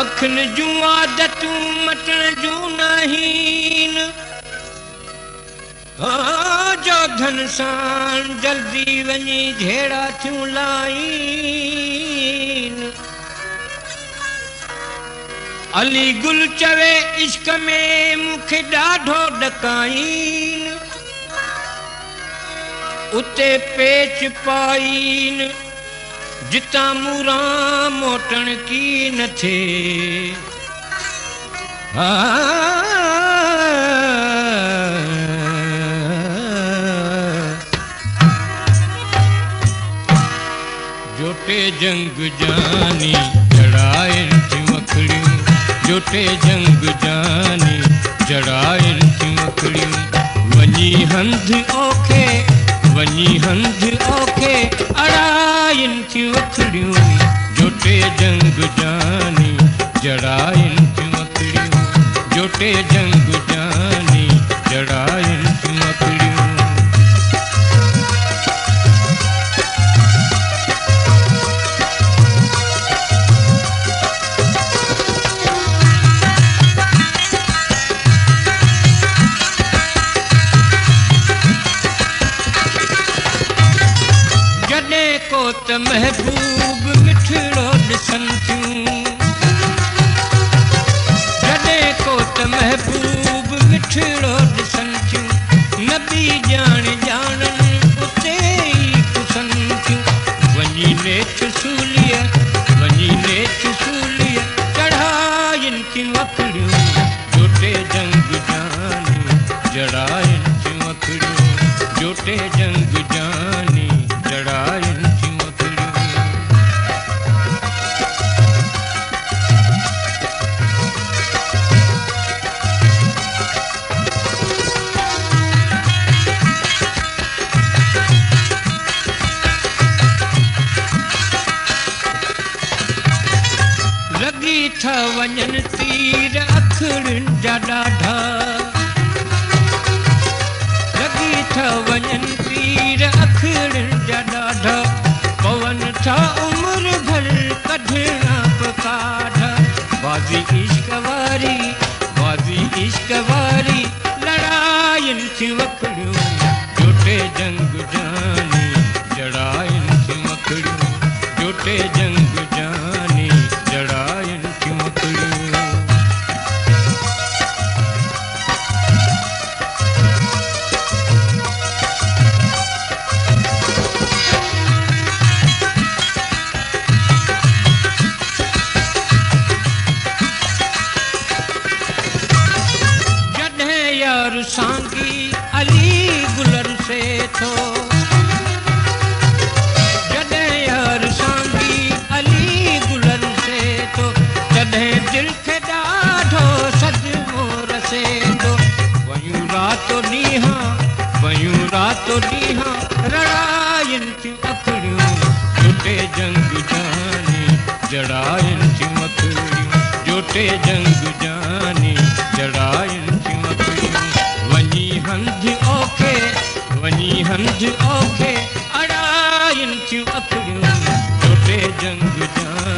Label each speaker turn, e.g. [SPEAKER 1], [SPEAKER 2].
[SPEAKER 1] अखन जूं आदतूं मटण जूं नाहीन जो धन सां जल्दी वञी झेड़ा थियूं लाइन अली गुल चवे इश्क में मूंखे ॾाढो ॾकाइन उते पेच पाइन जितां मूरां मोटण की न थे जोटे जंग जानी जड़ाइन थी मखड़ियूं जोटे जंग जानी जड़ाइन थी मखड़ियूं वञी हंध ओखे अड़ाइन थी मखड़ियूं जोटे जंग जानी जड़ाइन थी मखड़ियूं जोटे जंग जानी जड़ाइन थी मखड़ियूं त महबूब मिठड़ो ॾिसन थियूं जॾहिं को त महबूब मिठड़ो ॾिसन थियूं नबी ॼाण ॼाणन उते ई पुसन थियूं वञी नेठ सूलीअ चढ़ाइन थियूं अखड़ियूं जोटे जंग जानी जड़ाइन थियूं अखड़ियूं जोटे जंग जानी जड़ाइन वञन तीर अखड़िन जा ॾाढा लॻी था वञन तीर अखड़िन जा ॾाढा पवन था उम्र भर कढणा पकाढा बाज़ी इश्क वारी लड़ाइन थियूं अखड़ियूं जोटे जंग जानी जड़ाइन थियूं अखड़ियूं जोटे जंग जानी जड़ाइन सांगी अली गुलर से थो जॾहिं यार सांगी अली गुलर से थो तॾहिं दिल खे ॾाढो सदमो रसे थो वयूं रातो ॾींहं रड़ाइन थियूं अखड़ियूं जोटे जंग जानी जड़ाइन थियूं अखड़ियूं जोटे जंग जानी जड़ाइन थियूं अखड़ियूं वञी हंध ओखे अड़ाइन थियूं अखड़ियूं जोटे जंग जानी